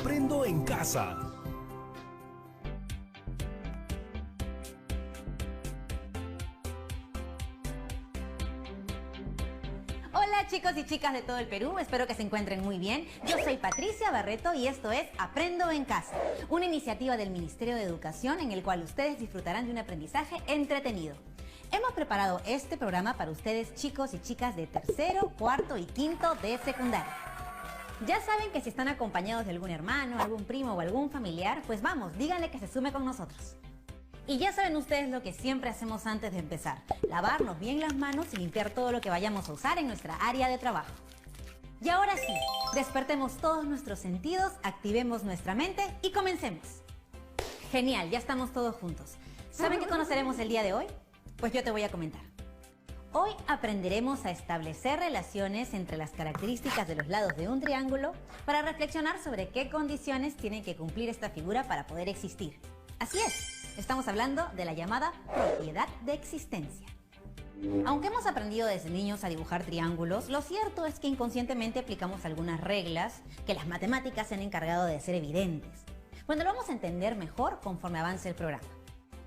Aprendo en Casa. Hola chicos y chicas de todo el Perú, espero que se encuentren muy bien. Yo soy Patricia Barreto y esto es Aprendo en Casa, una iniciativa del Ministerio de Educación en el cual ustedes disfrutarán de un aprendizaje entretenido. Hemos preparado este programa para ustedes chicos y chicas de tercero, cuarto y quinto de secundaria. Ya saben que si están acompañados de algún hermano, algún primo o algún familiar, pues vamos, díganle que se sume con nosotros. Y ya saben ustedes lo que siempre hacemos antes de empezar, lavarnos bien las manos y limpiar todo lo que vayamos a usar en nuestra área de trabajo. Y ahora sí, despertemos todos nuestros sentidos, activemos nuestra mente y comencemos. Genial, ya estamos todos juntos. ¿Saben qué conoceremos el día de hoy? Pues yo te voy a comentar. Hoy aprenderemos a establecer relaciones entre las características de los lados de un triángulo para reflexionar sobre qué condiciones tiene que cumplir esta figura para poder existir. Así es, estamos hablando de la llamada propiedad de existencia. Aunque hemos aprendido desde niños a dibujar triángulos, lo cierto es que inconscientemente aplicamos algunas reglas que las matemáticas se han encargado de hacer evidentes. Bueno, lo vamos a entender mejor conforme avance el programa.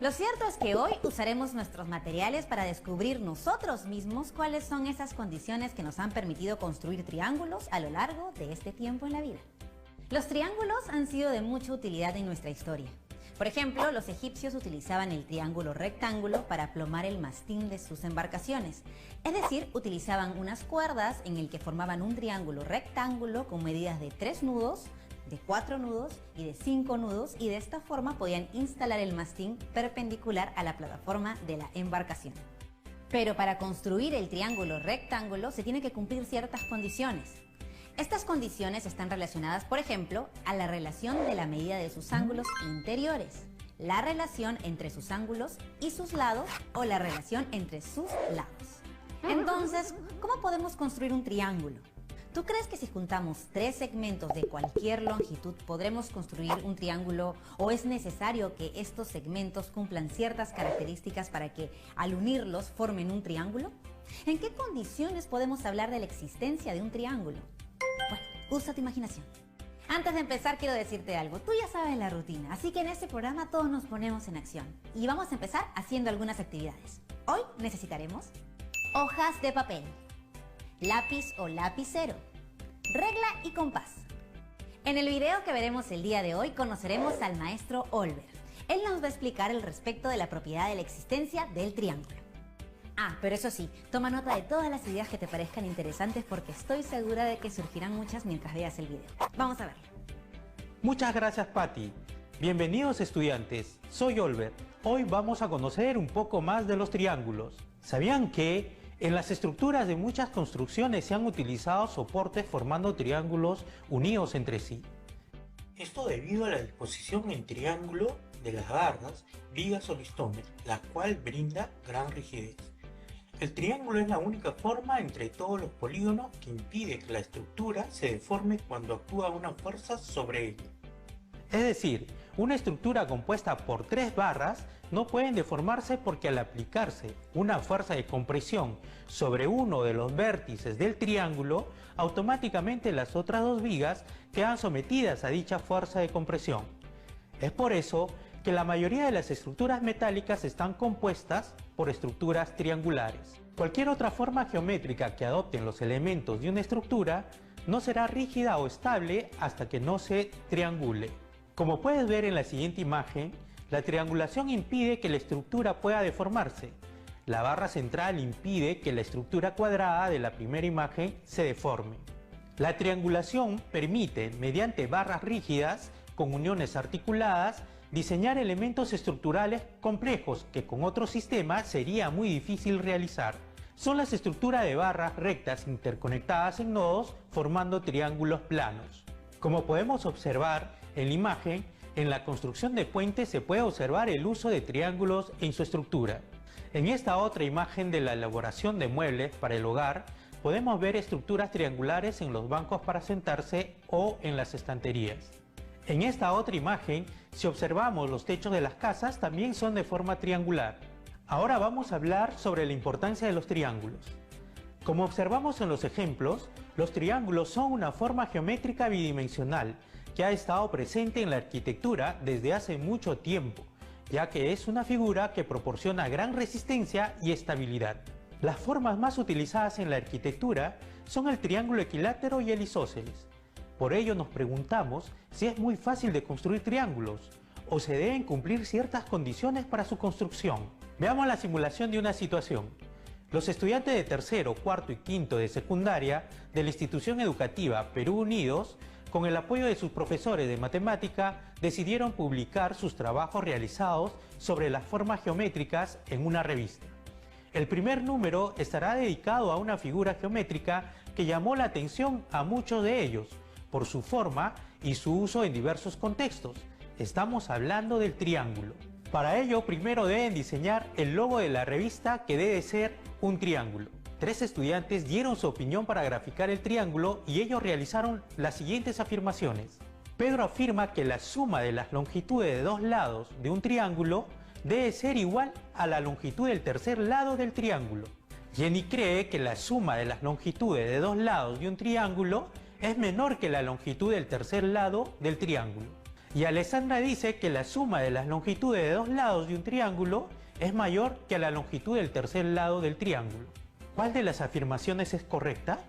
Lo cierto es que hoy usaremos nuestros materiales para descubrir nosotros mismos cuáles son esas condiciones que nos han permitido construir triángulos a lo largo de este tiempo en la vida. Los triángulos han sido de mucha utilidad en nuestra historia. Por ejemplo, los egipcios utilizaban el triángulo rectángulo para plomar el mastín de sus embarcaciones. Es decir, utilizaban unas cuerdas en el que formaban un triángulo rectángulo con medidas de 3 nudos, de 4 nudos y de 5 nudos, y de esta forma podían instalar el mastín perpendicular a la plataforma de la embarcación. Pero para construir el triángulo rectángulo se tiene que cumplir ciertas condiciones. Estas condiciones están relacionadas, por ejemplo, a la relación de la medida de sus ángulos interiores, la relación entre sus ángulos y sus lados o la relación entre sus lados. Entonces, ¿cómo podemos construir un triángulo? ¿Tú crees que si juntamos 3 segmentos de cualquier longitud podremos construir un triángulo, o es necesario que estos segmentos cumplan ciertas características para que al unirlos formen un triángulo? ¿En qué condiciones podemos hablar de la existencia de un triángulo? Bueno, usa tu imaginación. Antes de empezar quiero decirte algo, tú ya sabes la rutina, así que en este programa todos nos ponemos en acción y vamos a empezar haciendo algunas actividades. Hoy necesitaremos hojas de papel, lápiz o lapicero, regla y compás. En el video que veremos el día de hoy conoceremos al maestro Olver. Él nos va a explicar al respecto de la propiedad de la existencia del triángulo. Ah, pero eso sí, toma nota de todas las ideas que te parezcan interesantes porque estoy segura de que surgirán muchas mientras veas el video. Vamos a verlo. Muchas gracias, Patti. Bienvenidos estudiantes, soy Olver. Hoy vamos a conocer un poco más de los triángulos. ¿Sabían que en las estructuras de muchas construcciones se han utilizado soportes formando triángulos unidos entre sí? Esto debido a la disposición en triángulo de las barras, vigas o listones, la cual brinda gran rigidez. El triángulo es la única forma entre todos los polígonos que impide que la estructura se deforme cuando actúa una fuerza sobre ella. Es decir, una estructura compuesta por 3 barras no pueden deformarse porque al aplicarse una fuerza de compresión sobre uno de los vértices del triángulo, automáticamente las otras 2 vigas quedan sometidas a dicha fuerza de compresión. Es por eso que la mayoría de las estructuras metálicas están compuestas por estructuras triangulares. Cualquier otra forma geométrica que adopten los elementos de una estructura no será rígida o estable hasta que no se triangule. Como puedes ver en la siguiente imagen, la triangulación impide que la estructura pueda deformarse. La barra central impide que la estructura cuadrada de la primera imagen se deforme. La triangulación permite, mediante barras rígidas con uniones articuladas, diseñar elementos estructurales complejos que con otro sistema sería muy difícil realizar. Son las estructuras de barras rectas interconectadas en nodos formando triángulos planos. Como podemos observar en la imagen, en la construcción de puentes se puede observar el uso de triángulos en su estructura. En esta otra imagen de la elaboración de muebles para el hogar, podemos ver estructuras triangulares en los bancos para sentarse o en las estanterías. En esta otra imagen, si observamos los techos de las casas, también son de forma triangular. Ahora vamos a hablar sobre la importancia de los triángulos. Como observamos en los ejemplos, los triángulos son una forma geométrica bidimensional que ha estado presente en la arquitectura desde hace mucho tiempo, ya que es una figura que proporciona gran resistencia y estabilidad. Las formas más utilizadas en la arquitectura son el triángulo equilátero y el isósceles. Por ello nos preguntamos si es muy fácil de construir triángulos o se deben cumplir ciertas condiciones para su construcción. Veamos la simulación de una situación. Los estudiantes de tercero, cuarto y quinto de secundaria de la institución educativa Perú Unidos, con el apoyo de sus profesores de matemática, decidieron publicar sus trabajos realizados sobre las formas geométricas en una revista. El primer número estará dedicado a una figura geométrica que llamó la atención a muchos de ellos por su forma y su uso en diversos contextos. Estamos hablando del triángulo. Para ello, primero deben diseñar el logo de la revista, que debe ser un triángulo. 3 estudiantes dieron su opinión para graficar el triángulo y ellos realizaron las siguientes afirmaciones. Pedro afirma que la suma de las longitudes de 2 lados de un triángulo debe ser igual a la longitud del tercer lado del triángulo. Jenny cree que la suma de las longitudes de 2 lados de un triángulo es menor que la longitud del tercer lado del triángulo. Y Alessandra dice que la suma de las longitudes de 2 lados de un triángulo es mayor que la longitud del tercer lado del triángulo. ¿Cuál de las afirmaciones es correcta?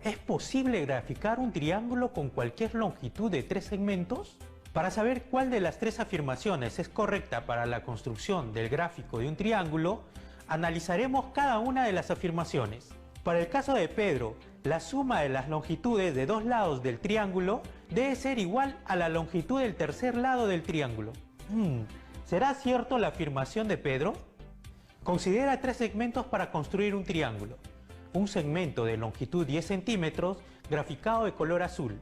¿Es posible graficar un triángulo con cualquier longitud de 3 segmentos? Para saber cuál de las 3 afirmaciones es correcta para la construcción del gráfico de un triángulo, analizaremos cada una de las afirmaciones. Para el caso de Pedro, la suma de las longitudes de 2 lados del triángulo debe ser igual a la longitud del tercer lado del triángulo. ¿Será cierto la afirmación de Pedro? Considera 3 segmentos para construir un triángulo. Un segmento de longitud 10 centímetros graficado de color azul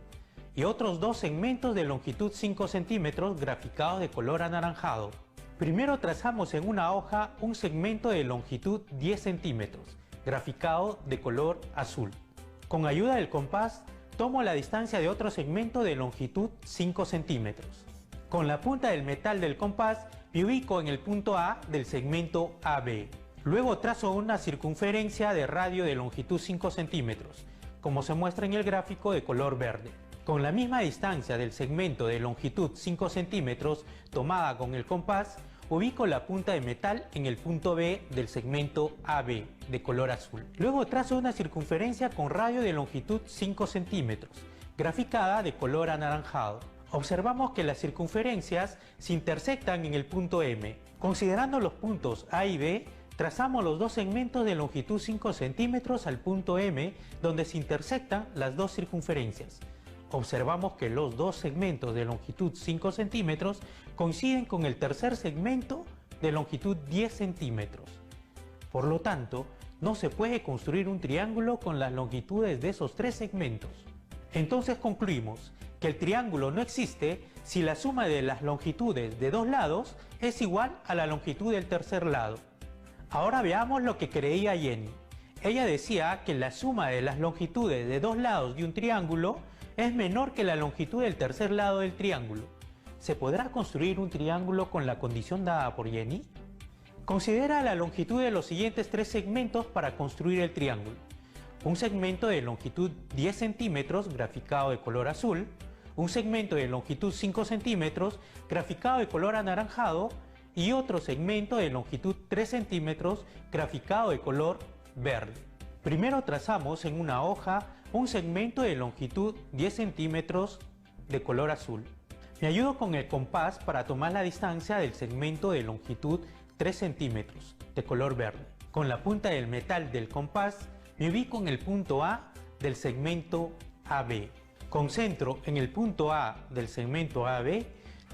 y otros 2 segmentos de longitud 5 centímetros graficados de color anaranjado. Primero trazamos en una hoja un segmento de longitud 10 centímetros graficado de color azul. Con ayuda del compás tomo la distancia de otro segmento de longitud 5 centímetros. Con la punta del metal del compás me ubico en el punto A del segmento AB. Luego trazo una circunferencia de radio de longitud 5 centímetros, como se muestra en el gráfico de color verde. Con la misma distancia del segmento de longitud 5 centímetros tomada con el compás, ubico la punta de metal en el punto B del segmento AB de color azul. Luego trazo una circunferencia con radio de longitud 5 centímetros, graficada de color anaranjado. Observamos que las circunferencias se intersectan en el punto M. Considerando los puntos A y B, trazamos los 2 segmentos de longitud 5 centímetros al punto M, donde se intersectan las 2 circunferencias. Observamos que los 2 segmentos de longitud 5 centímetros coinciden con el tercer segmento de longitud 10 centímetros. Por lo tanto, no se puede construir un triángulo con las longitudes de esos 3 segmentos. Entonces concluimos que el triángulo no existe si la suma de las longitudes de 2 lados es igual a la longitud del tercer lado. Ahora veamos lo que creía Jenny. Ella decía que la suma de las longitudes de 2 lados de un triángulo es menor que la longitud del tercer lado del triángulo. ¿Se podrá construir un triángulo con la condición dada por Jenny? Considera la longitud de los siguientes 3 segmentos para construir el triángulo. Un segmento de longitud 10 centímetros graficado de color azul, un segmento de longitud 5 centímetros graficado de color anaranjado y otro segmento de longitud 3 centímetros graficado de color verde. Primero trazamos en una hoja un segmento de longitud 10 centímetros de color azul. Me ayudo con el compás para tomar la distancia del segmento de longitud 3 centímetros de color verde. Con la punta del metal del compás me ubico en el punto A del segmento AB. Concentro en el punto A del segmento AB,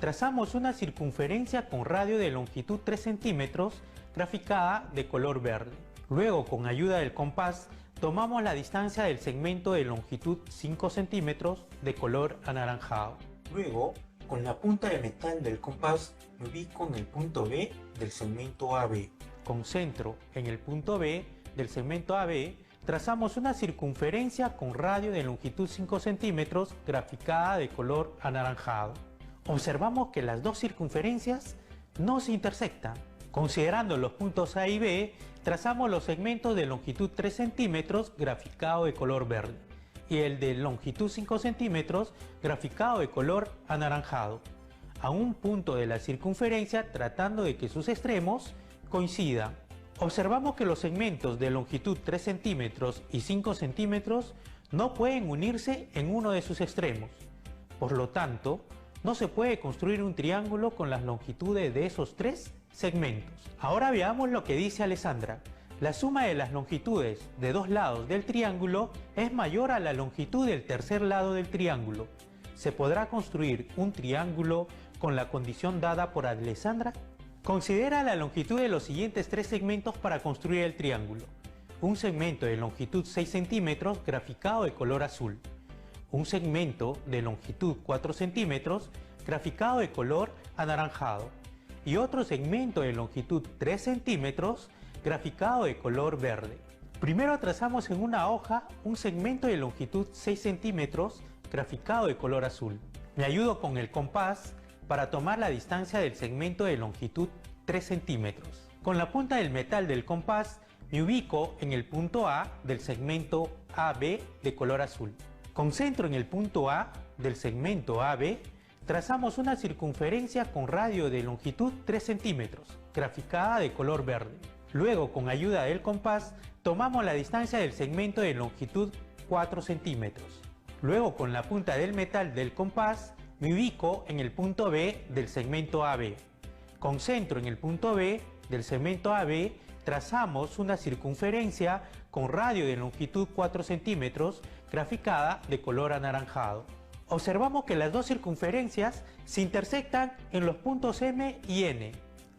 trazamos una circunferencia con radio de longitud 3 centímetros graficada de color verde. Luego, con ayuda del compás, tomamos la distancia del segmento de longitud 5 centímetros de color anaranjado. Luego, con la punta de metal del compás, me ubico en el punto B del segmento AB. Concentro en el punto B del segmento AB, trazamos una circunferencia con radio de longitud 5 centímetros graficada de color anaranjado. Observamos que las 2 circunferencias no se intersectan. Considerando los puntos A y B, trazamos los segmentos de longitud 3 centímetros graficado de color verde y el de longitud 5 centímetros graficado de color anaranjado, a un punto de la circunferencia tratando de que sus extremos coincidan. Observamos que los segmentos de longitud 3 centímetros y 5 centímetros no pueden unirse en uno de sus extremos. Por lo tanto, no se puede construir un triángulo con las longitudes de esos tres segmentos. Ahora veamos lo que dice Alessandra. La suma de las longitudes de dos lados del triángulo es mayor a la longitud del tercer lado del triángulo. ¿Se podrá construir un triángulo con la condición dada por Alessandra? Considera la longitud de los siguientes tres segmentos para construir el triángulo. Un segmento de longitud 6 centímetros graficado de color azul. Un segmento de longitud 4 centímetros graficado de color anaranjado. Y otro segmento de longitud 3 centímetros graficado de color verde. Primero trazamos en una hoja un segmento de longitud 6 centímetros graficado de color azul. Me ayudo con el compás para tomar la distancia del segmento de longitud 3 centímetros. Con la punta del metal del compás me ubico en el punto A del segmento AB de color azul. Concentro en el punto A del segmento AB, trazamos una circunferencia con radio de longitud 3 centímetros, graficada de color verde. Luego, con ayuda del compás, tomamos la distancia del segmento de longitud 4 centímetros. Luego, con la punta del metal del compás, me ubico en el punto B del segmento AB. Concentro en el punto B del segmento AB, trazamos una circunferencia con radio de longitud 4 centímetros, graficada de color anaranjado. Observamos que las dos circunferencias se intersectan en los puntos M y N.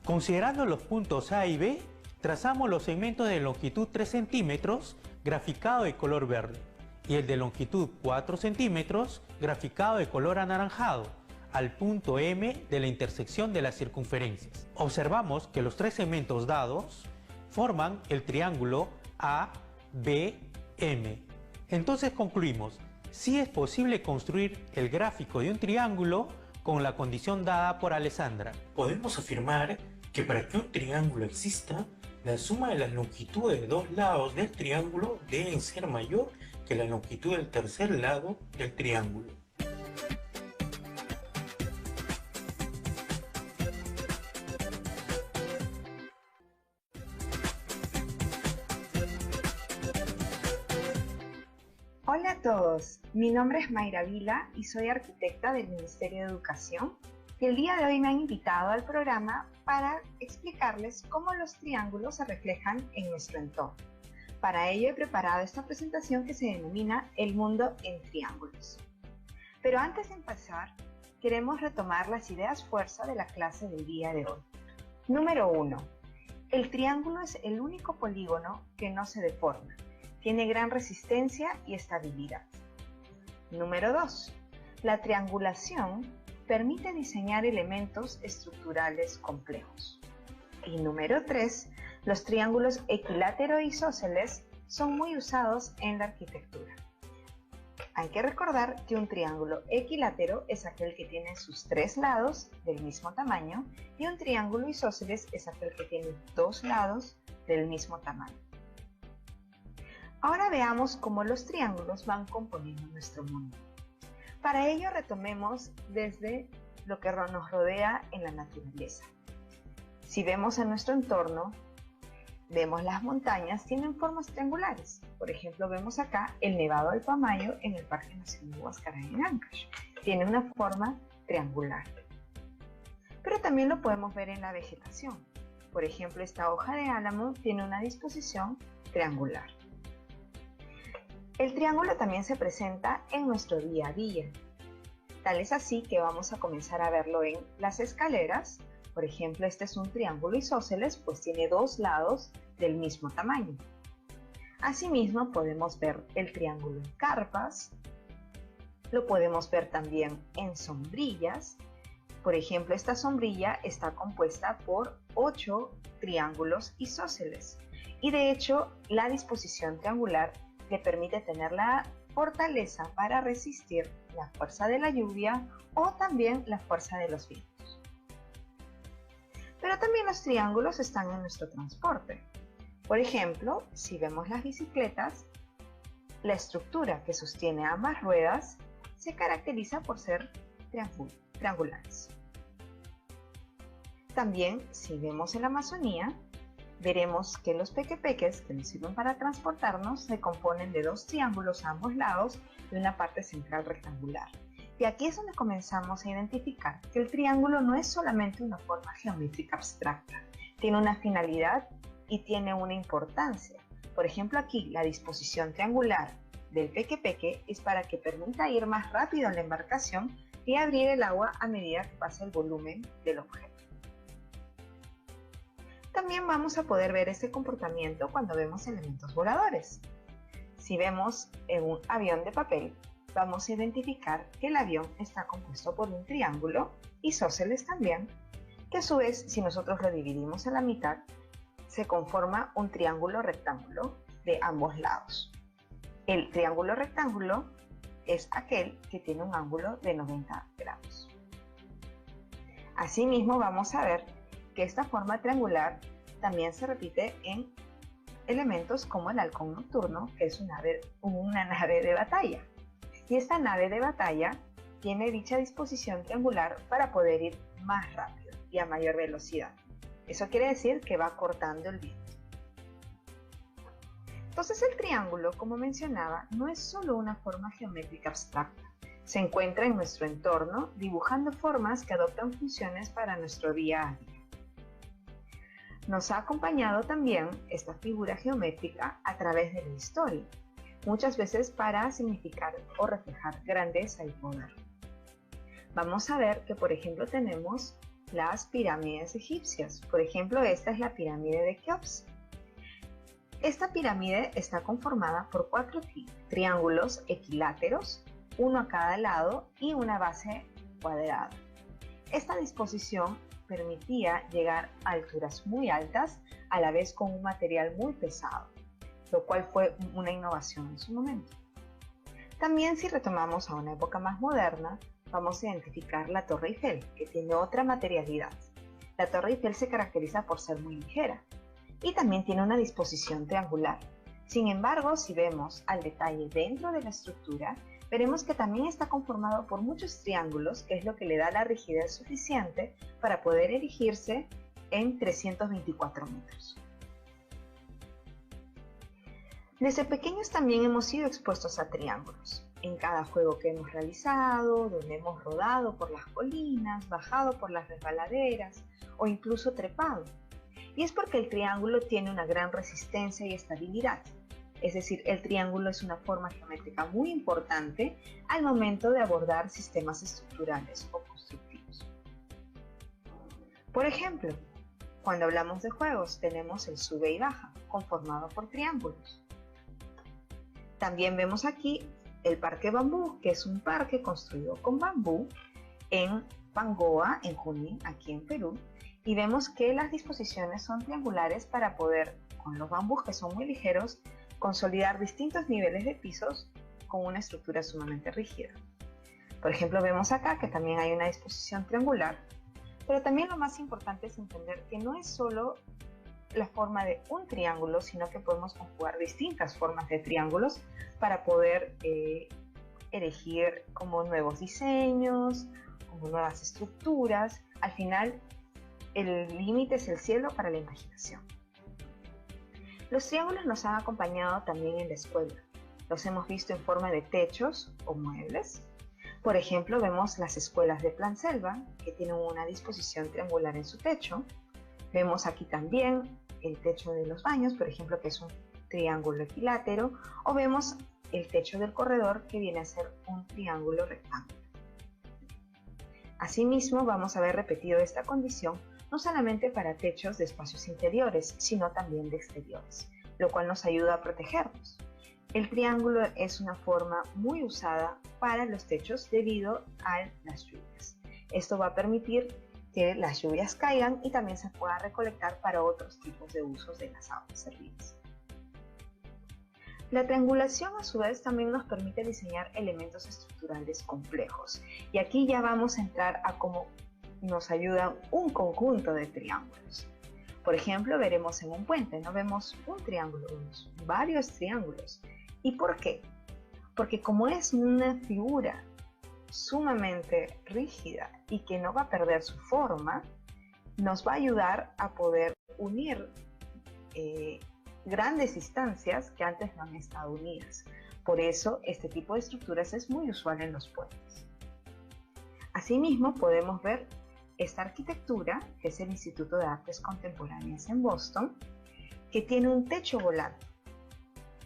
Considerando los puntos A y B, trazamos los segmentos de longitud 3 centímetros, graficado de color verde, y el de longitud 4 centímetros, graficado de color anaranjado, al punto M de la intersección de las circunferencias. Observamos que los tres segmentos dados forman el triángulo ABM. Entonces concluimos, sí es posible construir el gráfico de un triángulo con la condición dada por Alessandra. Podemos afirmar que para que un triángulo exista, la suma de las longitudes de dos lados del triángulo deben ser mayor que la longitud del tercer lado del triángulo. Hola a todos, mi nombre es Mayra Vila y soy arquitecta del Ministerio de Educación y el día de hoy me han invitado al programa para explicarles cómo los triángulos se reflejan en nuestro entorno. Para ello he preparado esta presentación que se denomina El mundo en triángulos. Pero antes de empezar, queremos retomar las ideas fuerza de la clase del día de hoy. Número 1. El triángulo es el único polígono que no se deforma. Tiene gran resistencia y estabilidad. Número 2. La triangulación permite diseñar elementos estructurales complejos. Y número 3. Los triángulos equilátero e isósceles son muy usados en la arquitectura. Hay que recordar que un triángulo equilátero es aquel que tiene sus tres lados del mismo tamaño y un triángulo isósceles es aquel que tiene dos lados del mismo tamaño. Ahora veamos cómo los triángulos van componiendo nuestro mundo. Para ello retomemos desde lo que nos rodea en la naturaleza. Si vemos en nuestro entorno, vemos las montañas, tienen formas triangulares. Por ejemplo, vemos acá el Nevado del Pamayo en el Parque Nacional Huascarán en Ancash. Tiene una forma triangular. Pero también lo podemos ver en la vegetación. Por ejemplo, esta hoja de álamo tiene una disposición triangular. El triángulo también se presenta en nuestro día a día. Tal es así que vamos a comenzar a verlo en las escaleras. Por ejemplo, este es un triángulo isósceles, pues tiene dos lados del mismo tamaño. Asimismo, podemos ver el triángulo en carpas. Lo podemos ver también en sombrillas. Por ejemplo, esta sombrilla está compuesta por 8 triángulos isósceles. Y de hecho, la disposición triangular le permite tener la fortaleza para resistir la fuerza de la lluvia o también la fuerza de los vientos. Pero también los triángulos están en nuestro transporte. Por ejemplo, si vemos las bicicletas, La estructura que sostiene ambas ruedas se caracteriza por ser triangulares. También, si vemos en la Amazonía, veremos que los pequepeques que nos sirven para transportarnos se componen de dos triángulos a ambos lados y una parte central rectangular. Y aquí es donde comenzamos a identificar que el triángulo no es solamente una forma geométrica abstracta, tiene una finalidad y tiene una importancia. Por ejemplo, aquí la disposición triangular del pequepeque es para que permita ir más rápido en la embarcación y abrir el agua a medida que pasa el volumen del objeto. También vamos a poder ver este comportamiento cuando vemos elementos voladores. Si vemos en un avión de papel, vamos a identificar que el avión está compuesto por un triángulo, isósceles también, que a su vez, si nosotros lo dividimos en la mitad, se conforma un triángulo rectángulo de ambos lados. El triángulo rectángulo es aquel que tiene un ángulo de 90 grados. Asimismo, vamos a ver que esta forma triangular también se repite en elementos como el halcón nocturno, que es una nave de batalla. Y esta nave de batalla tiene dicha disposición triangular para poder ir más rápido y a mayor velocidad. Eso quiere decir que va cortando el viento. Entonces el triángulo, como mencionaba, no es solo una forma geométrica abstracta. Se encuentra en nuestro entorno dibujando formas que adoptan funciones para nuestro día a día. Nos ha acompañado también esta figura geométrica a través de la historia, muchas veces para significar o reflejar grandeza y poder. Vamos a ver que, por ejemplo, tenemos las pirámides egipcias. Por ejemplo, esta es la pirámide de Keops. Esta pirámide está conformada por 4 triángulos equiláteros, uno a cada lado y una base cuadrada. Esta disposición permitía llegar a alturas muy altas, a la vez con un material muy pesado, lo cual fue una innovación en su momento. También, si retomamos a una época más moderna, vamos a identificar la Torre Eiffel, que tiene otra materialidad. La Torre Eiffel se caracteriza por ser muy ligera y también tiene una disposición triangular. Sin embargo, si vemos al detalle dentro de la estructura, veremos que también está conformado por muchos triángulos, que es lo que le da la rigidez suficiente para poder erigirse en 324 metros. Desde pequeños también hemos sido expuestos a triángulos. En cada juego que hemos realizado, donde hemos rodado por las colinas, bajado por las resbaladeras o incluso trepado. Y es porque el triángulo tiene una gran resistencia y estabilidad. Es decir, el triángulo es una forma geométrica muy importante al momento de abordar sistemas estructurales o constructivos. Por ejemplo, cuando hablamos de juegos, tenemos el sube y baja, conformado por triángulos. También vemos aquí el Parque Bambú, que es un parque construido con bambú en Pangoa, en Junín, aquí en Perú, y vemos que las disposiciones son triangulares para poder, con los bambús que son muy ligeros, consolidar distintos niveles de pisos con una estructura sumamente rígida. Por ejemplo, vemos acá que también hay una disposición triangular, pero también lo más importante es entender que no es solo la forma de un triángulo, sino que podemos conjugar distintas formas de triángulos para poder erigir como nuevos diseños, como nuevas estructuras. Al final, el límite es el cielo para la imaginación. Los triángulos nos han acompañado también en la escuela. Los hemos visto en forma de techos o muebles. Por ejemplo, vemos las escuelas de Plan Selva, que tienen una disposición triangular en su techo. Vemos aquí también el techo de los baños, por ejemplo, que es un triángulo equilátero. O vemos el techo del corredor, que viene a ser un triángulo rectángulo. Asimismo, vamos a ver repetido esta condición no solamente para techos de espacios interiores, sino también de exteriores, lo cual nos ayuda a protegernos. El triángulo es una forma muy usada para los techos debido a las lluvias. Esto va a permitir que las lluvias caigan y también se pueda recolectar para otros tipos de usos de las aguas servidas. La triangulación, a su vez, también nos permite diseñar elementos estructurales complejos. Y aquí ya vamos a entrar a cómo nos ayuda un conjunto de triángulos. Por ejemplo, veremos en un puente, no vemos un triángulo, vemos varios triángulos. ¿Y por qué? Porque como es una figura sumamente rígida y que no va a perder su forma, nos va a ayudar a poder unir grandes instancias que antes no han estado unidas. Por eso, este tipo de estructuras es muy usual en los puentes. Asimismo, podemos ver esta arquitectura, que es el Instituto de Artes Contemporáneas en Boston, que tiene un techo volante.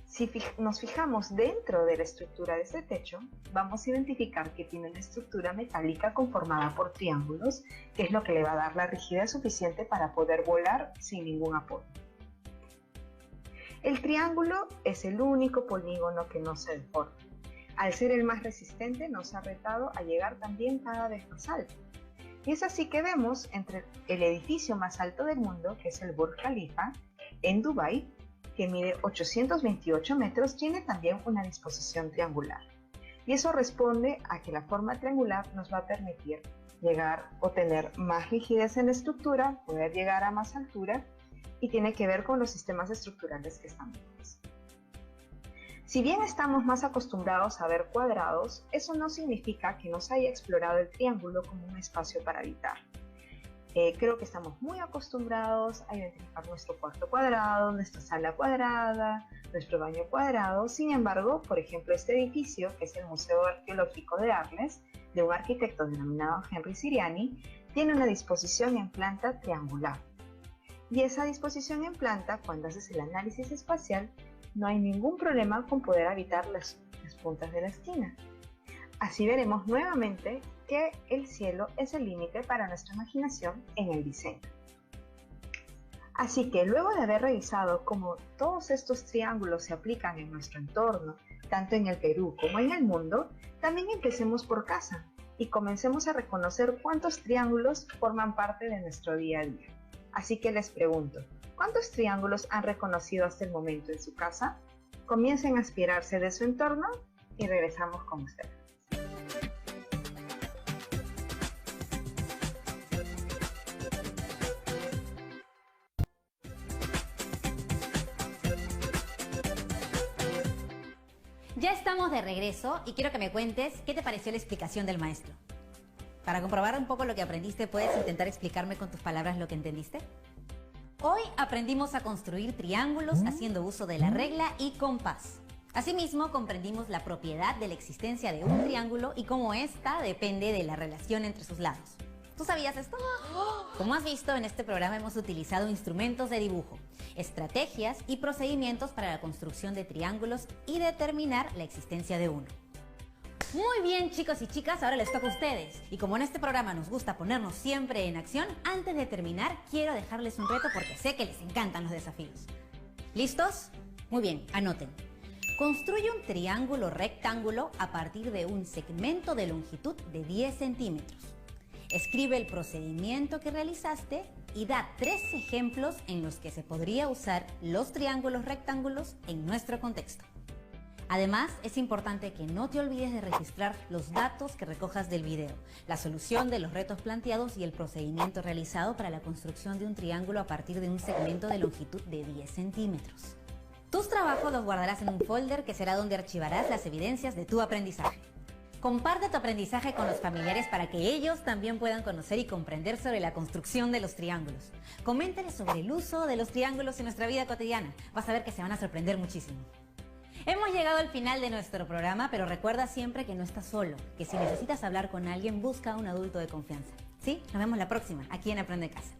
Si nos fijamos dentro de la estructura de este techo, vamos a identificar que tiene una estructura metálica conformada por triángulos, que es lo que le va a dar la rigidez suficiente para poder volar sin ningún apoyo. El triángulo es el único polígono que no se deforma. Al ser el más resistente, nos ha retado a llegar también cada vez más alto. Y es así que vemos entre el edificio más alto del mundo, que es el Burj Khalifa, en Dubái, que mide 828 metros, tiene también una disposición triangular. Y eso responde a que la forma triangular nos va a permitir llegar o tener más rigidez en la estructura, poder llegar a más altura, y tiene que ver con los sistemas estructurales que están vivos. Si bien estamos más acostumbrados a ver cuadrados, eso no significa que no se haya explorado el triángulo como un espacio para habitar. Creo que estamos muy acostumbrados a identificar nuestro cuarto cuadrado, nuestra sala cuadrada, nuestro baño cuadrado. Sin embargo, por ejemplo, este edificio, que es el Museo Arqueológico de Arles, de un arquitecto denominado Henry Siriani, tiene una disposición en planta triangular. Y esa disposición en planta, cuando haces el análisis espacial, no hay ningún problema con poder habitar las puntas de la esquina. Así veremos nuevamente que el cielo es el límite para nuestra imaginación en el diseño. Así que luego de haber revisado cómo todos estos triángulos se aplican en nuestro entorno, tanto en el Perú como en el mundo, también empecemos por casa y comencemos a reconocer cuántos triángulos forman parte de nuestro día a día. Así que les pregunto, ¿cuántos triángulos han reconocido hasta el momento en su casa? Comiencen a aspirarse de su entorno y regresamos con ustedes. Ya estamos de regreso y quiero que me cuentes qué te pareció la explicación del maestro. Para comprobar un poco lo que aprendiste, ¿puedes intentar explicarme con tus palabras lo que entendiste? Hoy aprendimos a construir triángulos haciendo uso de la regla y compás. Asimismo, comprendimos la propiedad de la existencia de un triángulo y cómo ésta depende de la relación entre sus lados. ¿Tú sabías esto? Como has visto, en este programa hemos utilizado instrumentos de dibujo, estrategias y procedimientos para la construcción de triángulos y determinar la existencia de uno. Muy bien, chicos y chicas, ahora les toca a ustedes. Y como en este programa nos gusta ponernos siempre en acción, antes de terminar quiero dejarles un reto porque sé que les encantan los desafíos. ¿Listos? Muy bien, anoten. Construye un triángulo rectángulo a partir de un segmento de longitud de 10 centímetros. Escribe el procedimiento que realizaste y da 3 ejemplos en los que se podría usar los triángulos rectángulos en nuestro contexto. Además, es importante que no te olvides de registrar los datos que recojas del video, la solución de los retos planteados y el procedimiento realizado para la construcción de un triángulo a partir de un segmento de longitud de 10 centímetros. Tus trabajos los guardarás en un folder que será donde archivarás las evidencias de tu aprendizaje. Comparte tu aprendizaje con los familiares para que ellos también puedan conocer y comprender sobre la construcción de los triángulos. Coméntales sobre el uso de los triángulos en nuestra vida cotidiana. Vas a ver que se van a sorprender muchísimo. Hemos llegado al final de nuestro programa, pero recuerda siempre que no estás solo, que si necesitas hablar con alguien, busca a un adulto de confianza. ¿Sí? Nos vemos la próxima, aquí en Aprende en Casa.